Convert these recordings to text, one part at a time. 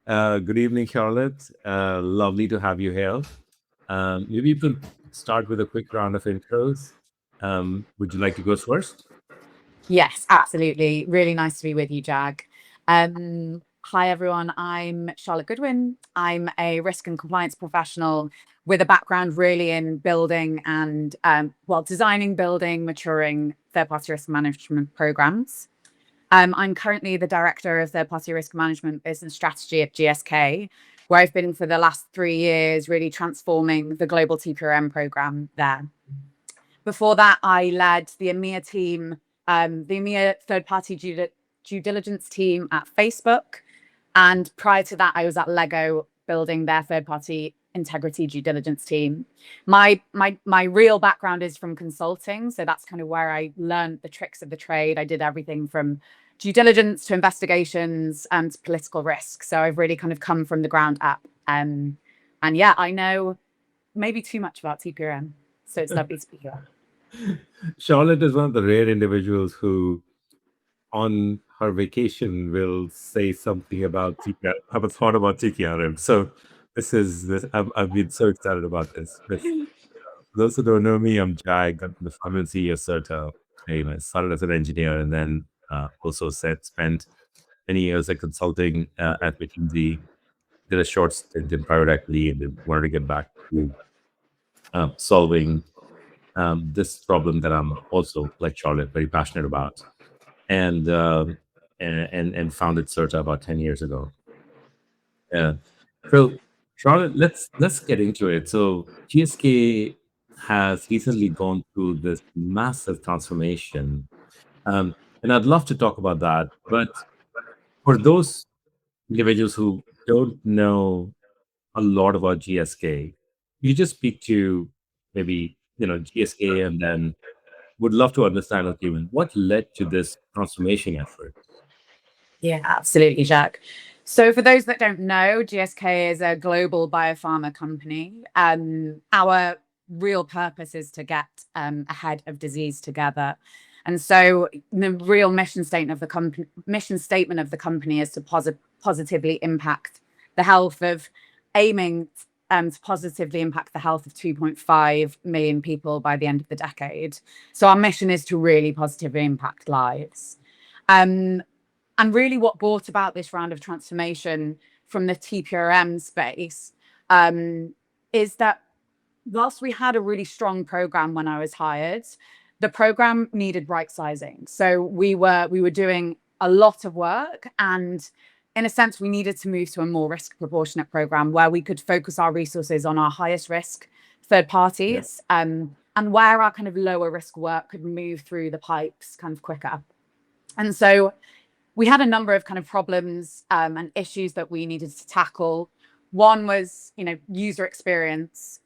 Good evening, Charlotte. Lovely to have you here. Maybe you could start with a quick round of intros. Would you like to go first? Yes, absolutely. Really nice to be with you, Jag. Hi, everyone. I'm Charlotte Goodwin. I'm a risk and compliance professional with a background really in building and, designing, building, maturing third-party risk management programs. I'm currently the director of third-party risk management business strategy at GSK, where I've been for the last 3 years, really transforming the global TPRM program there. Before that, I led the EMEA team, the EMEA third-party due diligence team at Facebook. And prior to that, I was at Lego building their third-party integrity due diligence team. My real background is from consulting, so that's kind of where I learned the tricks of the trade. I did everything from due diligence to investigations and political risk. So I've really kind of come from the ground up. And yeah, I know maybe too much about TPRM. So it's lovely to be here. Charlotte is one of the rare individuals who, on her vacation, will say something about TPRM. I have a thought about TPRM. So this is this. I've been so excited about this. But for those who don't know me, I'm Jag. I'm the CEO of Certa. I started as an engineer and then also spent many years at consulting at McKinsey. Did a short stint in private equity and then wanted to get back to solving this problem that I'm also, like Charlotte, very passionate about, and and founded Certa about 10 years ago. Yeah. So Charlotte, let's get into it. So GSK has recently gone through this massive transformation, and I'd love to talk about that. But for those individuals who don't know a lot about GSK, you just speak to maybe GSK, and then would love to understand, okay, what led to this transformation effort. Yeah, absolutely, Jack. So, for those that don't know, GSK is a global biopharma company. Our real purpose is to get ahead of disease together. And so, the real mission statement of the company is to positively impact the health of aiming to positively impact the health of 2.5 million people by the end of the decade. So, our mission is to really positively impact lives. Um, and really, what brought about this round of transformation from the TPRM space is that whilst we had a really strong program when I was hired, the program needed right sizing. So we were doing a lot of work, and in a sense, we needed to move to a more risk proportionate program where we could focus our resources on our highest risk third parties, and where our kind of lower risk work could move through the pipes kind of quicker. And so we had a number of kind of problems and issues that we needed to tackle. One was, user experience,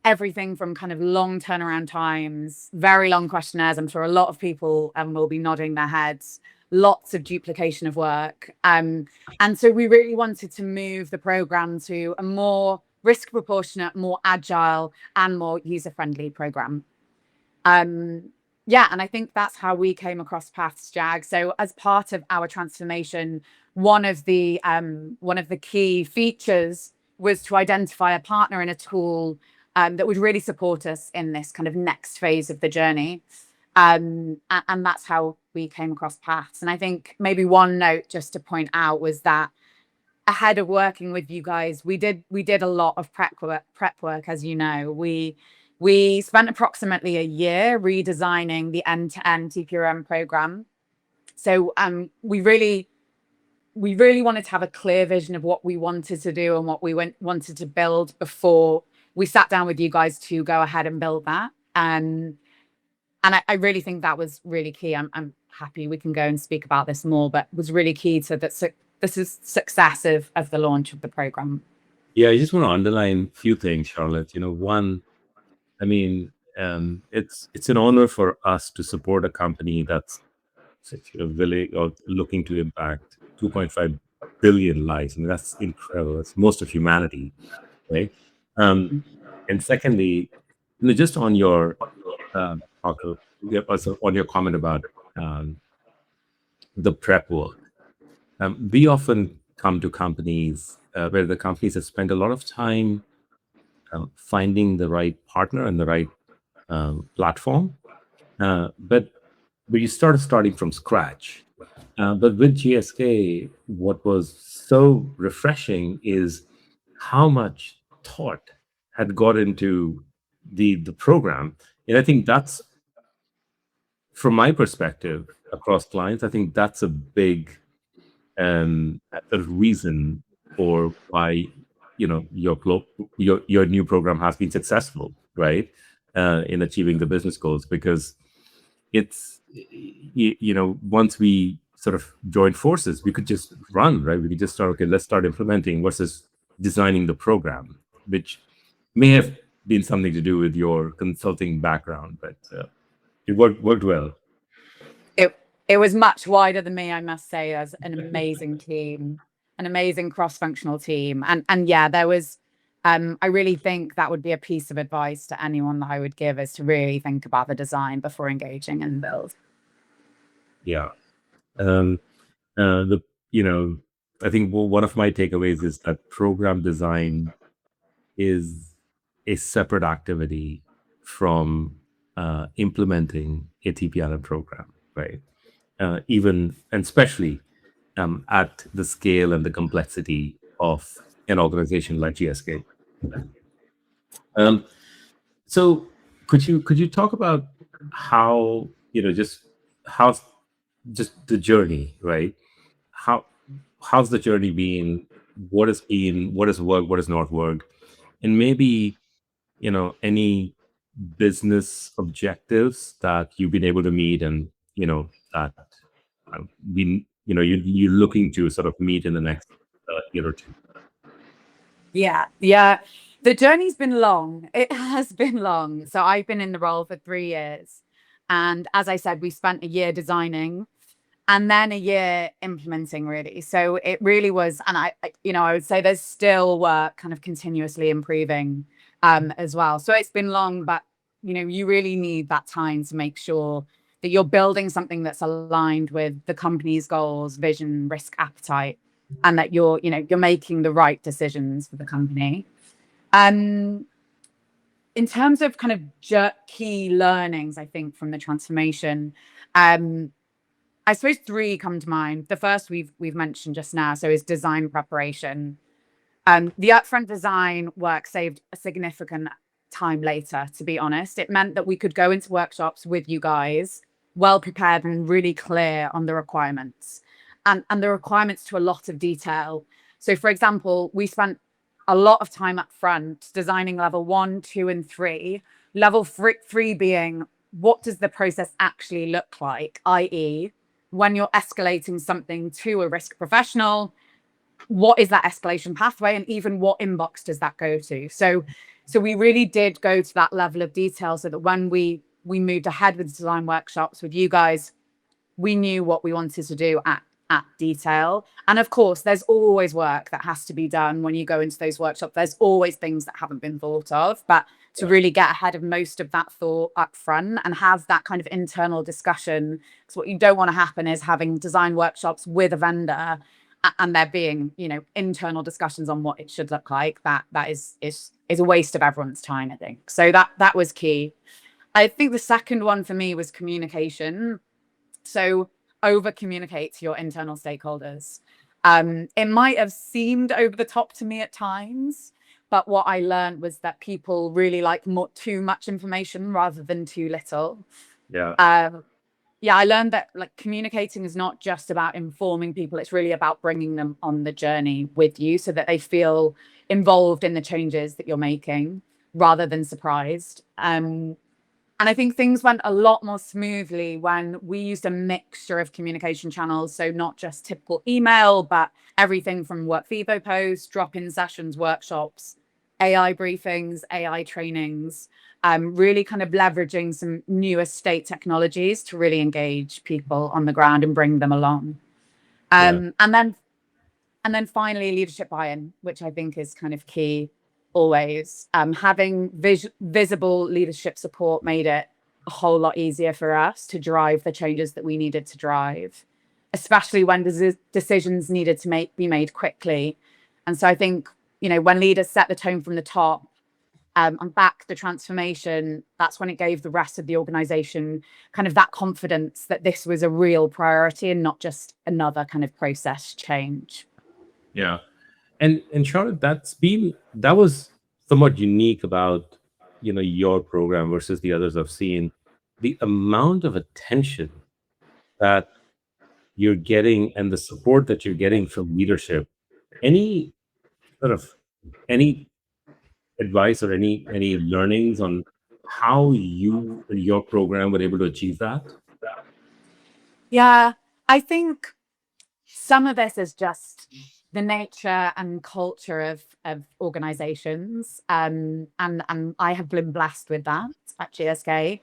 everything from kind of long turnaround times, very long questionnaires. I'm sure a lot of people will be nodding their heads, lots of duplication of work. And so we really wanted to move the program to a more risk proportionate, more agile, and more user-friendly program. Yeah, and I think that's how we came across paths, Jag. So as part of our transformation, one of the key features was to identify a partner and a tool that would really support us in this kind of next phase of the journey. And that's how we came across paths. And I think maybe one note just to point out was that ahead of working with you guys, we did a lot of prep work, as you know. We spent approximately a year redesigning the end-to-end TPRM program. So we really wanted to have a clear vision of what we wanted to do and what we wanted to build before we sat down with you guys to go ahead and build that. And I really think that was really key. I'm happy we can go and speak about this more, but it was really key to that. So this is success of the launch of the program. Yeah, I just want to underline a few things, Charlotte. One, I mean, it's an honor for us to support a company that's willing or looking to impact 2.5 billion lives. I mean, that's incredible. It's most of humanity, right? And secondly, just on your on your comment about the prep work, we often come to companies where the companies have spent a lot of time finding the right partner and the right platform, but you starting from scratch. But with GSK, what was so refreshing is how much thought had got into the program. And I think that's, from my perspective, across clients, I think that's a big a reason for why your new program has been successful, right, in achieving the business goals. Because it's once we sort of joined forces, we could just run, right? We could just start, okay, let's start implementing versus designing the program, which may have been something to do with your consulting background, but it worked well. It was much wider than me, I must say. As an amazing team, an amazing cross-functional team, and yeah, there was. I really think that would be a piece of advice to anyone that I would give, is to really think about the design before engaging in build. Yeah. The I think one of my takeaways is that program design is a separate activity from implementing a TPRM program, right? Even and especially at the scale and the complexity of an organization like GSK. Um, so could you talk about how, how's just the journey, right? How how's the journey been? What has worked, what has not worked, and maybe any business objectives that you've been able to meet, and that been you're looking to sort of meet in the next year or two. Yeah. The journey's been long. It has been long. So I've been in the role for 3 years. And as I said, we spent a year designing and then a year implementing, really. So it really was, and I would say there's still work kind of continuously improving as well. So it's been long, but you really need that time to make sure that you're building something that's aligned with the company's goals, vision, risk appetite, and that you're making the right decisions for the company. Um, in terms of kind of key learnings, I think from the transformation, I suppose three come to mind. The first we've mentioned just now, so is design preparation. The upfront design work saved a significant time later, to be honest. It meant that we could go into workshops with you guys well prepared and really clear on the requirements, and the requirements to a lot of detail. So, for example, we spent a lot of time up front designing level 1, 2, and 3. Level three being, what does the process actually look like? I.e., when you're escalating something to a risk professional, what is that escalation pathway, and even what inbox does that go to? So we really did go to that level of detail, so that when we moved ahead with design workshops with you guys, we knew what we wanted to do at detail. And of course, there's always work that has to be done when you go into those workshops. There's always things that haven't been thought of, but to really get ahead of most of that thought up front and have that kind of internal discussion, because what you don't want to happen is having design workshops with a vendor and there being internal discussions on what it should look like. That is a waste of everyone's time, I think. So that was key. I think the second one for me was communication. So over communicate to your internal stakeholders. It might have seemed over the top to me at times, but what I learned was that people really like too much information rather than too little. Yeah. Yeah, I learned that like communicating is not just about informing people, it's really about bringing them on the journey with you so that they feel involved in the changes that you're making rather than surprised. And I think things went a lot more smoothly when we used a mixture of communication channels. So not just typical email, but everything from work Vivo posts, drop-in sessions, workshops, AI briefings, AI trainings, really kind of leveraging some new estate technologies to really engage people on the ground and bring them along. Yeah. And then finally, leadership buy-in, which I think is kind of key always. Having visible leadership support made it a whole lot easier for us to drive the changes that we needed to drive. especially when decisions needed to be made quickly. And so I think, when leaders set the tone from the top, and back the transformation, that's when it gave the rest of the organization kind of that confidence that this was a real priority and not just another kind of process change. Yeah. And Charlotte, that was somewhat unique about your program versus the others I've seen. The amount of attention that you're getting and the support that you're getting from leadership. Any sort of any advice or any learnings on how you and your program were able to achieve that? Yeah, I think some of this is just the nature and culture of organizations. And I have been blessed with that at GSK.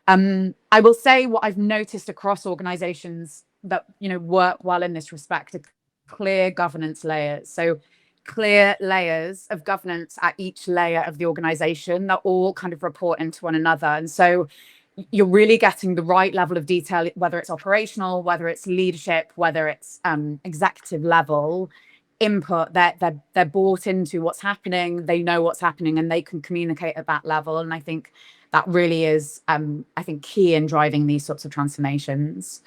I will say what I've noticed across organizations that work well in this respect are clear governance layers. So clear layers of governance at each layer of the organization that all kind of report into one another. And so you're really getting the right level of detail, whether it's operational, whether it's leadership, whether it's executive level input. They're bought into what's happening, they know what's happening, and they can communicate at that level. And I think that really is, I think, key in driving these sorts of transformations.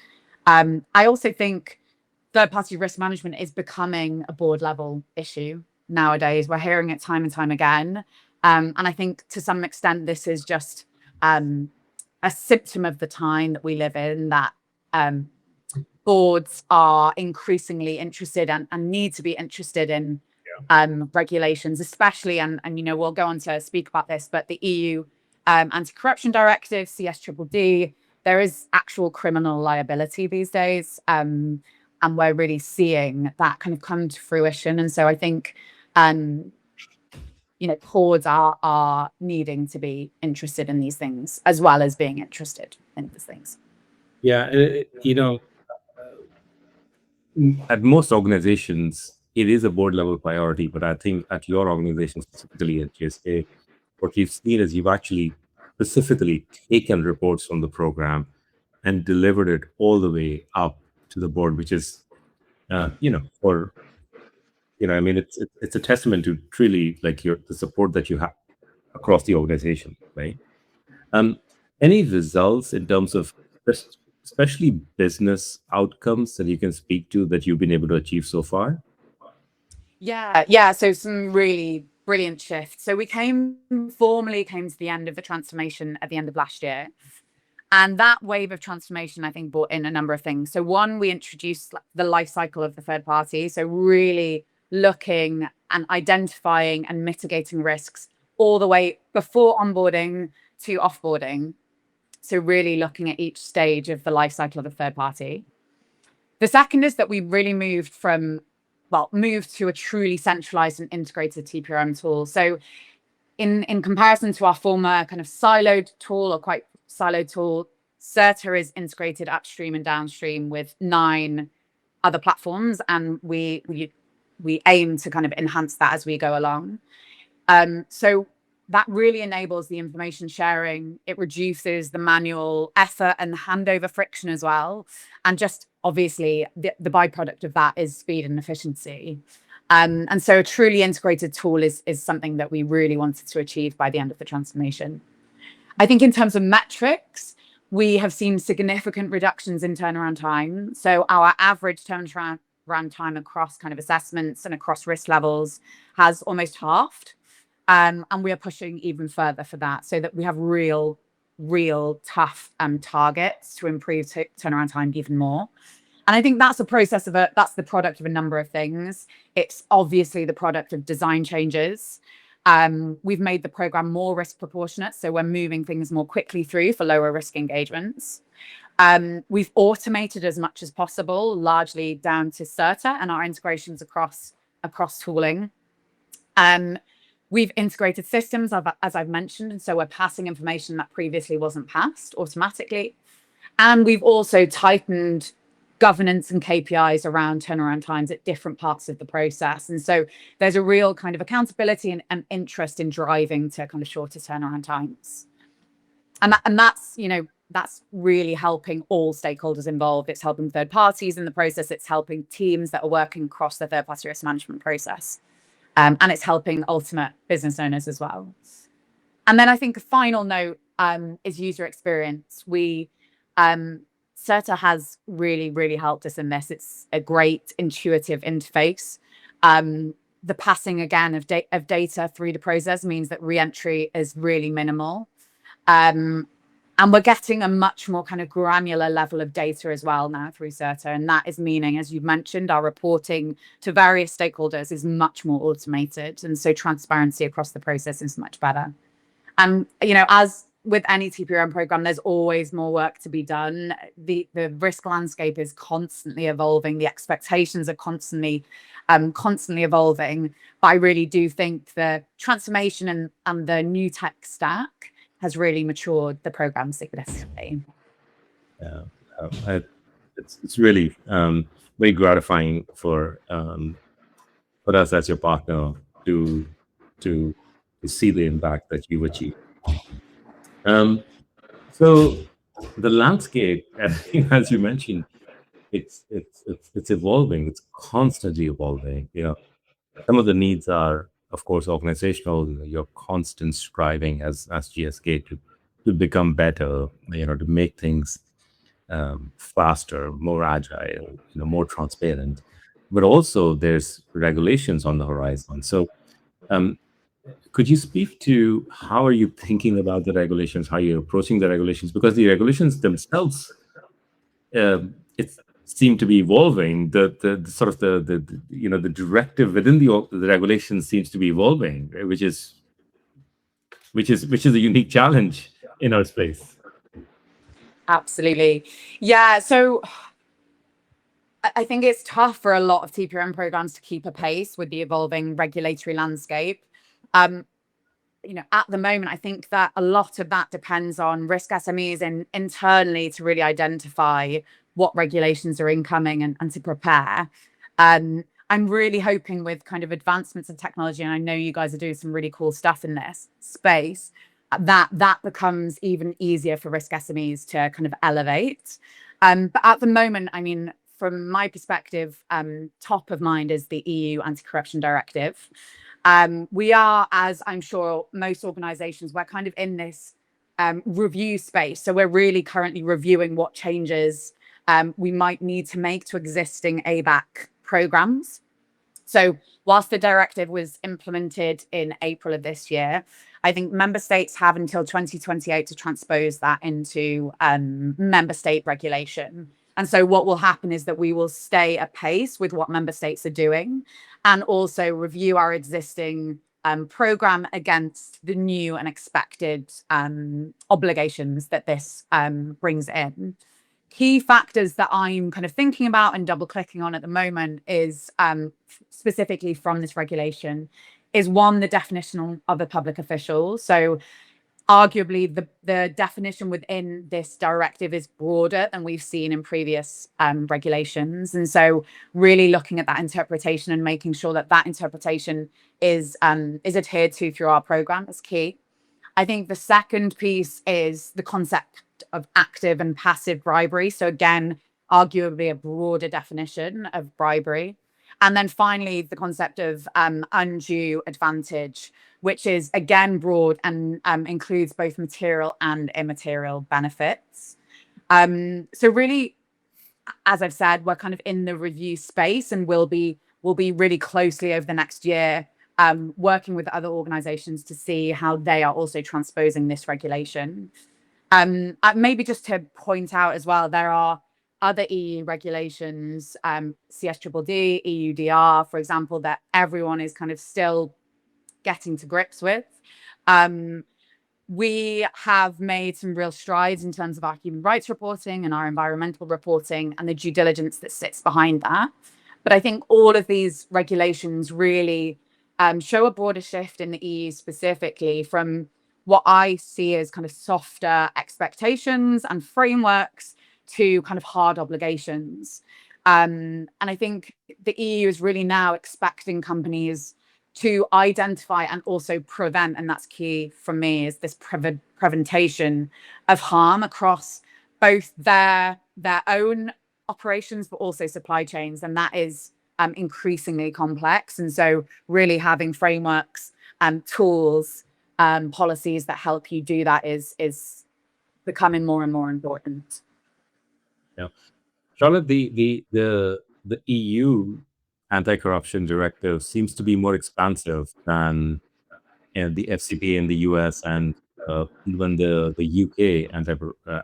I also think third-party risk management is becoming a board-level issue nowadays. We're hearing it time and time again. And I think to some extent, this is just a symptom of the time that we live in, that boards are increasingly interested and need to be interested in regulations, especially, and we'll go on to speak about this, but the EU Anti-Corruption Directive, CSDDD, there is actual criminal liability these days. And we're really seeing that kind of come to fruition. And so I think boards are needing to be interested in these things as well as being interested in these things. Yeah, at most organizations, it is a board level priority, but I think at your organization, specifically at GSK, what we've seen is you've actually specifically taken reports from the program and delivered it all the way up to the board, which is, for I mean, it's a testament to truly like the support that you have across the organization, right? Any results in terms of especially business outcomes that you can speak to that you've been able to achieve so far? Yeah. So some really brilliant shifts. So we formally came to the end of the transformation at the end of last year. And that wave of transformation, I think, brought in a number of things. So one, we introduced the life cycle of the third party. So really looking and identifying and mitigating risks all the way before onboarding to offboarding. So really looking at each stage of the life cycle of the third party. The second is that we really moved to a truly centralized and integrated TPRM tool. So in comparison to our former kind of siloed tool or quite siloed tool, Certa is integrated upstream and downstream with 9 other platforms, and we aim to kind of enhance that as we go along. So that really enables the information sharing. It reduces the manual effort and the handover friction as well. And just obviously the byproduct of that is speed and efficiency. And so a truly integrated tool is something that we really wanted to achieve by the end of the transformation. I think in terms of metrics, we have seen significant reductions in turnaround time. So our average turnaround time across kind of assessments and across risk levels has almost halved. And we are pushing even further for that, so that we have real tough targets to improve turnaround time even more. And I think that's the product of a number of things. It's obviously the product of design changes. We've made the program more risk proportionate, so we're moving things more quickly through for lower risk engagements. We've automated as much as possible, largely down to Certa and our integrations across tooling. We've integrated systems, as I've mentioned, and so we're passing information that previously wasn't passed automatically. And we've also tightened governance and KPIs around turnaround times at different parts of the process. And so there's a real kind of accountability and interest in driving to kind of shorter turnaround times. And that's, that's really helping all stakeholders involved. It's helping third parties in the process. It's helping teams that are working across the third-party risk management process. And it's helping ultimate business owners as well. And then I think a final note is user experience. Certa has really, really helped us in this. It's a great intuitive interface. The passing again of data through the process means that re-entry is really minimal. And we're getting a much more kind of granular level of data as well now through Certa. And that is meaning, as you've mentioned, our reporting to various stakeholders is much more automated. And so transparency across the process is much better. And, as with any TPRM program, there's always more work to be done. The risk landscape is constantly evolving. The expectations are constantly evolving. But I really do think the transformation and the new tech stack has really matured the program significantly. Yeah, it's really very gratifying for us as your partner to see the impact that you've achieved. So the landscape, as you mentioned, it's evolving. It's constantly evolving. Some of the needs are, of course, organizational. You're constant striving as GSK to become better. To make things faster, more agile, more transparent. But also, there's regulations on the horizon. So, could you speak to how are you thinking about the regulations? How you're approaching the regulations? Because the regulations themselves, it seem to be evolving. The sort of the directive within the regulation seems to be evolving, right? which is a unique challenge in our space. Absolutely. Yeah. So I think it's tough for a lot of TPRM programs to keep a pace with the evolving regulatory landscape. At the moment, I think that a lot of that depends on risk SMEs and internally to really identify what regulations are incoming and to prepare. I'm really hoping with kind of advancements in technology, and I know you guys are doing some really cool stuff in this space, that becomes even easier for risk SMEs to kind of elevate. But at the moment, I mean, from my perspective, top of mind is the EU Anti-Corruption Directive. We are, as I'm sure most organizations, we're kind of in this review space. So we're really currently reviewing what changes we might need to make to existing ABAC programs. So whilst the directive was implemented in April of this year, I think member states have until 2028 to transpose that into member state regulation. And so what will happen is that we will stay apace with what member states are doing and also review our existing program against the new and expected obligations that this brings in. Key factors that I'm kind of thinking about and double clicking on at the moment is specifically from this regulation is one, the definition of a public official. So arguably the definition within this directive is broader than we've seen in previous regulations. And so really looking at that interpretation and making sure that that interpretation is adhered to through our program is key. I think the second piece is the concept of active and passive bribery. So again, arguably a broader definition of bribery. And then finally, the concept of undue advantage, which is again broad and includes both material and immaterial benefits. So really, as I've said, we're kind of in the review space and we'll be really closely over the next year working with other organizations to see how they are also transposing this regulation. Maybe just to point out as well, there are other EU regulations, CSDDD, EUDR, for example, that everyone is kind of still getting to grips with. We have made some real strides in terms of our human rights reporting and our environmental reporting and the due diligence that sits behind that. But I think all of these regulations really show a broader shift in the EU specifically from what I see as kind of softer expectations and frameworks to kind of hard obligations. And I think the EU is really now expecting companies to identify and also prevent, and that's key for me, is this prevention of harm across both their own operations, but also supply chains. And that is increasingly complex. And so really having frameworks and tools, policies that help you do that is becoming more and more important. Yeah. Charlotte, the EU Anti-Corruption Directive seems to be more expansive than the FCPA in the US and even the UK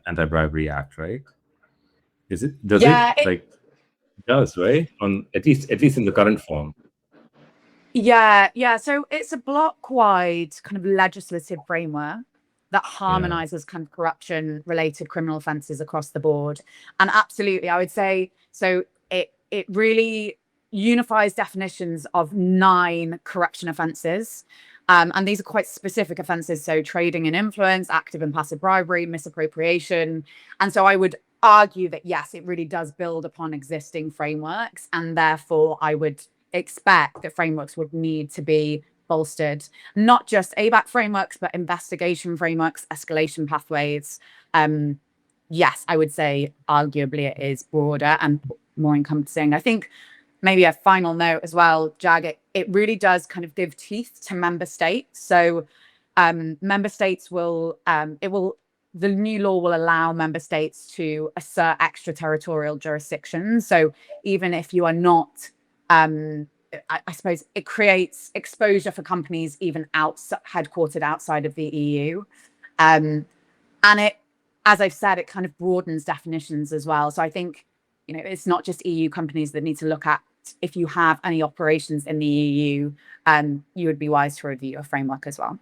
Anti-Bribery Act, right? Is it? Does it Yeah, like it does, right? On at least in the current form. yeah. So it's a block-wide kind of legislative framework that Yeah. harmonizes kind of corruption-related criminal offences across the board. And absolutely, I would say so. It really unifies definitions of 9 corruption offences. And these are quite specific offences. So trading in influence, active and passive bribery, misappropriation. And so I would argue that, yes, it really does build upon existing frameworks. And therefore, I would expect that frameworks would need to be bolstered, not just ABAC frameworks, but investigation frameworks, escalation pathways. Yes, I would say arguably it is broader and more encompassing. I think maybe a final note as well, Jag, it really does kind of give teeth to member states. So member states will, the new law will allow member states to assert extraterritorial jurisdiction. So even if you are not, I suppose it creates exposure for companies even headquartered outside of the EU. And it, as I've said, it kind of broadens definitions as well. So I think, it's not just EU companies that need to look at, if you have any operations in the EU, you would be wise to review a framework as well.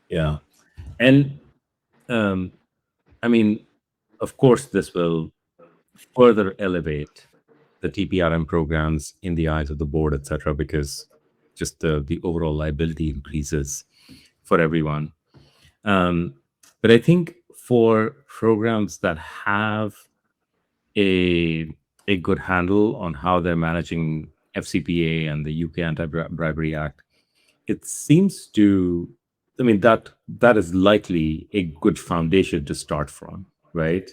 Yeah. And I mean, of course, this will further elevate the TPRM programs in the eyes of the board, etc., because just the overall liability increases for everyone. But I think for programs that have a good handle on how they're managing FCPA and the UK Anti-Bribery Act, it seems to, I mean, that is likely a good foundation to start from, right?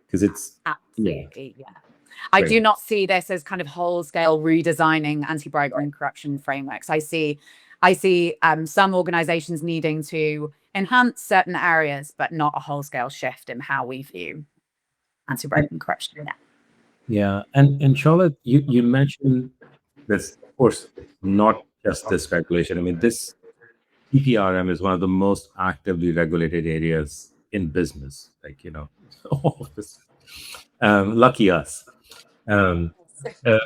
Because it's absolutely, yeah. I do not see this as kind of whole-scale redesigning anti-bribery and corruption frameworks. I see some organizations needing to enhance certain areas, but not a whole-scale shift in how we view anti-bribery and corruption. Yeah, and Charlotte, you mentioned this, of course, not just this regulation. I mean, this TPRM is one of the most actively regulated areas in business. Like, all of this. Lucky us. Um, uh,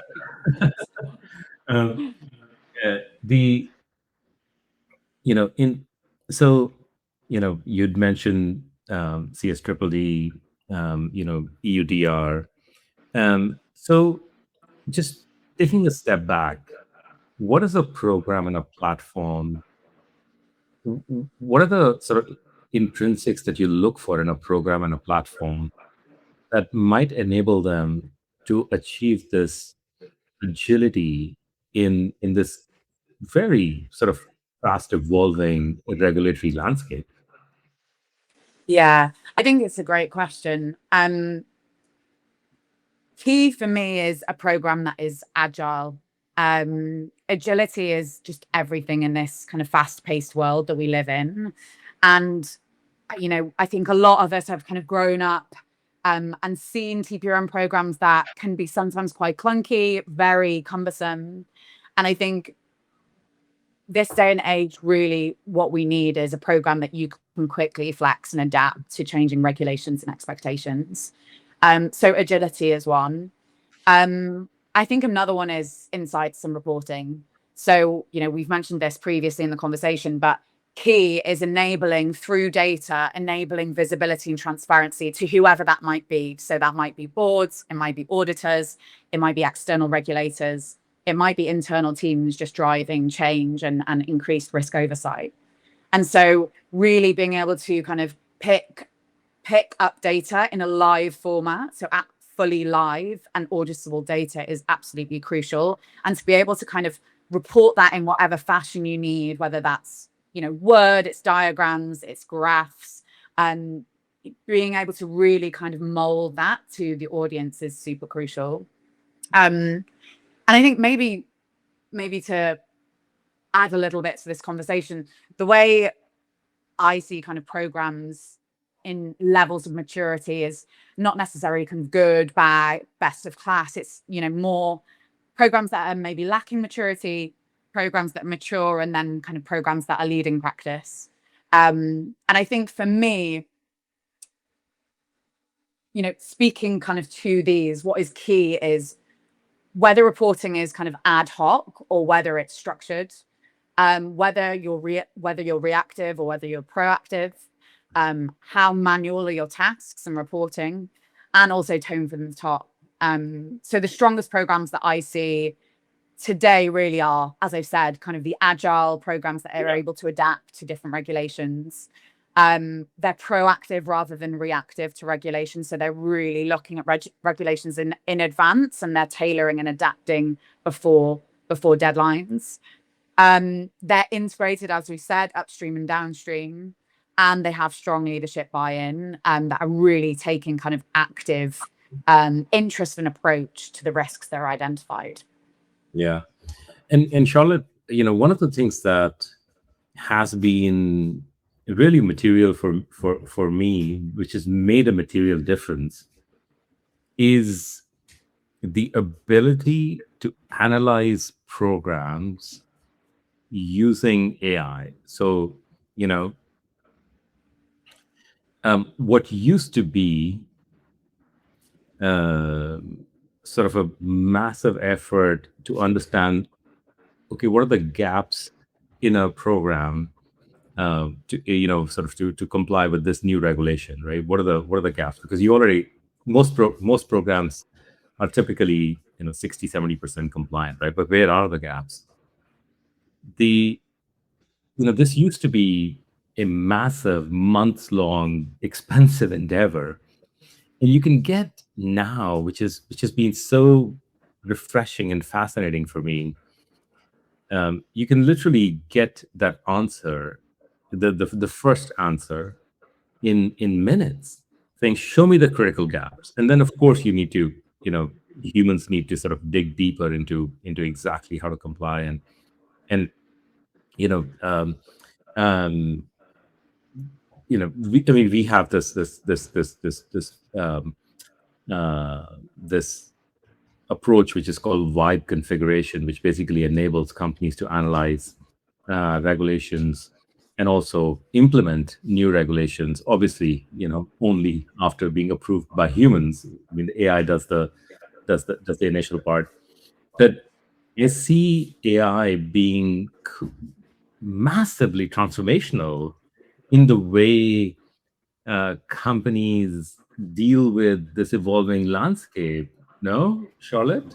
the in so you'd mentioned CS EUDR. So just taking a step back, what is a program and a platform? What are the sort of intrinsics that you look for in a program and a platform that might enable them to achieve this agility in this very sort of fast evolving regulatory landscape? Yeah, I think it's a great question. Key for me is a program that is agile. Agility is just everything in this kind of fast-paced world that we live in. And, I think a lot of us have kind of grown up and seen TPRM programs that can be sometimes quite clunky, very cumbersome. And I think this day and age, really what we need is a program that you can quickly flex and adapt to changing regulations and expectations. So agility is one. I think another one is insights and reporting. So, we've mentioned this previously in the conversation, but key is enabling through data, enabling visibility and transparency to whoever that might be. So that might be boards, it might be auditors, it might be external regulators, it might be internal teams just driving change and increased risk oversight. And so really being able to kind of pick up data in a live format, so fully live and auditable data, is absolutely crucial. And to be able to kind of report that in whatever fashion you need, whether that's, Word, it's diagrams, it's graphs, and being able to really kind of mold that to the audience is super crucial. And I think maybe to add a little bit to this conversation, the way I see kind of programs in levels of maturity is not necessarily kind of good, bad, best of class. It's, more programs that are maybe lacking maturity, programs that are mature, and then kind of programs that are leading practice. And I think for me, speaking kind of to these, what is key is whether reporting is kind of ad hoc or whether it's structured, whether you're reactive or whether you're proactive, how manual are your tasks and reporting, and also tone from the top. So the strongest programs that I see today really are, as I've said, kind of the agile programs that are able to adapt to different regulations. They're proactive rather than reactive to regulations. So they're really looking at regulations in advance, and they're tailoring and adapting before deadlines. They're integrated, as we said, upstream and downstream, and they have strong leadership buy-in, that are really taking kind of active interest and approach to the risks that are identified. Yeah. And Charlotte, one of the things that has been really material for me, which has made a material difference, is the ability to analyze programs using AI. So, what used to be sort of a massive effort to understand, okay, what are the gaps in a program to sort of to comply with this new regulation, right? What are the gaps? Because you already most programs are typically 60-70% compliant, right? But where are the gaps? This used to be a massive, months-long, expensive endeavor, and you can get now, which has been so refreshing and fascinating for me. You can literally get that answer, the first answer, in minutes, saying, "Show me the critical gaps," and then of course you need to, humans need to sort of dig deeper into exactly how to comply and you know um, um, we have this approach which is called vibe configuration, which basically enables companies to analyze regulations and also implement new regulations. Obviously, only after being approved by humans. I mean, the AI does the initial part. But I see AI being massively transformational in the way companies deal with this evolving landscape. No, Charlotte?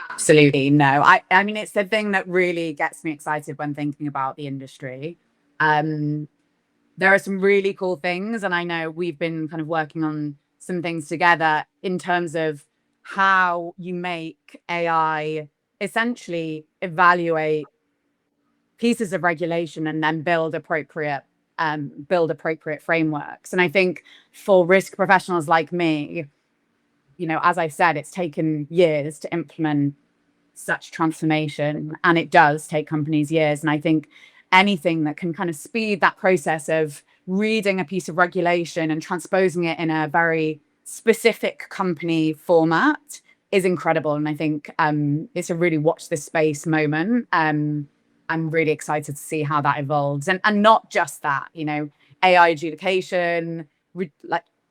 Absolutely. No, I mean, it's the thing that really gets me excited when thinking about the industry. There are some really cool things, and I know we've been kind of working on some things together in terms of how you make AI essentially evaluate pieces of regulation and then build appropriate frameworks. And I think for risk professionals like me, as I said, it's taken years to implement such transformation, and it does take companies years. And I think anything that can kind of speed that process of reading a piece of regulation and transposing it in a very specific company format is incredible. And I think it's a really watch this space moment. I'm really excited to see how that evolves, and not just that, AI adjudication,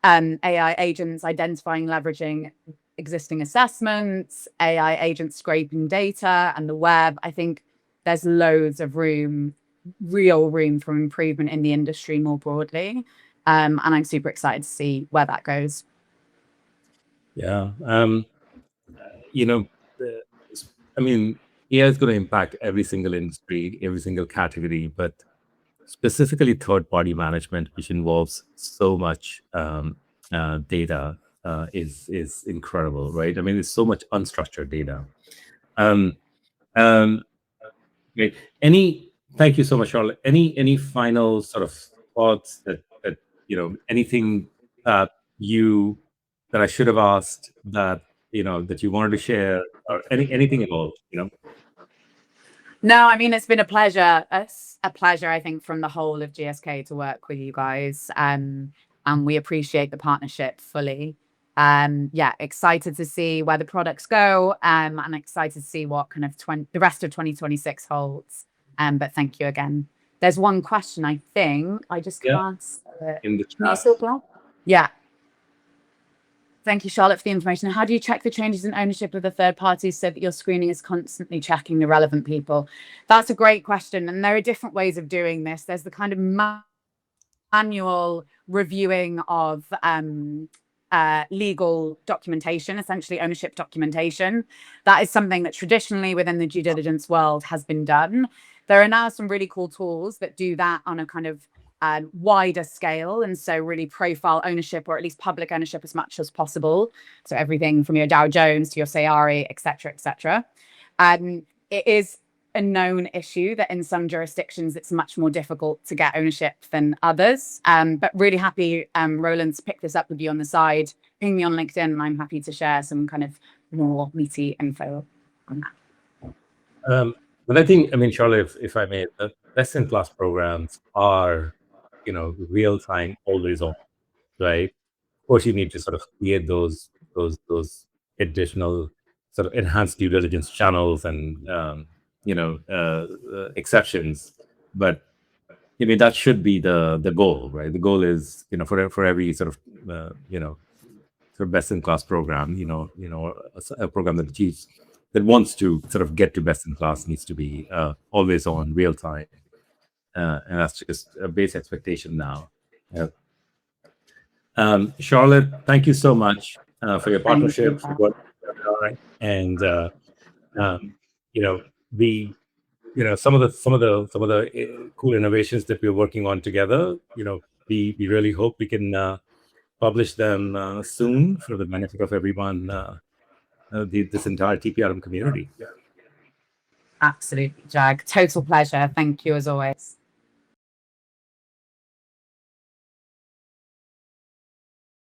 AI agents identifying, leveraging existing assessments, AI agents scraping data, and the web. I think there's loads of real room for improvement in the industry more broadly. And I'm super excited to see where that goes. Yeah. You know, the- I mean, AI is going to impact every single industry, every single category, but specifically third-party management, which involves so much data, is incredible, right? I mean, there's so much unstructured data. Um, Great. Thank you so much, Charlotte. Any final sort of thoughts that anything that I should have asked that that you wanted to share, or anything at all? No, I mean, it's been a pleasure. It's a pleasure, I think, from the whole of GSK to work with you guys. And we appreciate the partnership fully. Yeah, excited to see where the products go. And excited to see what kind of the rest of 2026 holds. But thank you again. There's one question, I think. I just can't. In the Can you chat. still go? Yeah. Thank you, Charlotte, for the information. How do you check the changes in ownership of the third parties so that your screening is constantly checking the relevant people? That's a great question. And there are different ways of doing this. There's the kind of manual reviewing of legal documentation, essentially ownership documentation. That is something that traditionally within the due diligence world has been done. There are now some really cool tools that do that on a kind of wider scale, and so really profile ownership, or at least public ownership, as much as possible. So everything from your Dow Jones to your Sayari, et cetera. It is a known issue that in some jurisdictions it's much more difficult to get ownership than others. But really happy, Roland, to pick this up with you on the side. Ping me on LinkedIn, and I'm happy to share some kind of more meaty info on that. But I think, Charlotte, if I may, the best-in-class programs are, real-time, always on, right? Of course, you need to sort of create those additional sort of enhanced due diligence channels and exceptions, but that should be the goal, right? The goal is for every sort of sort of best-in-class program, a program that wants to sort of get to best-in-class needs to be always on, real time. And that's just a base expectation now. Charlotte, thank you so much for your partnership. And some of the cool innovations that we're working on together. We really hope we can publish them soon for the benefit of everyone, this entire TPRM community. Absolutely, Jag. Total pleasure. Thank you as always.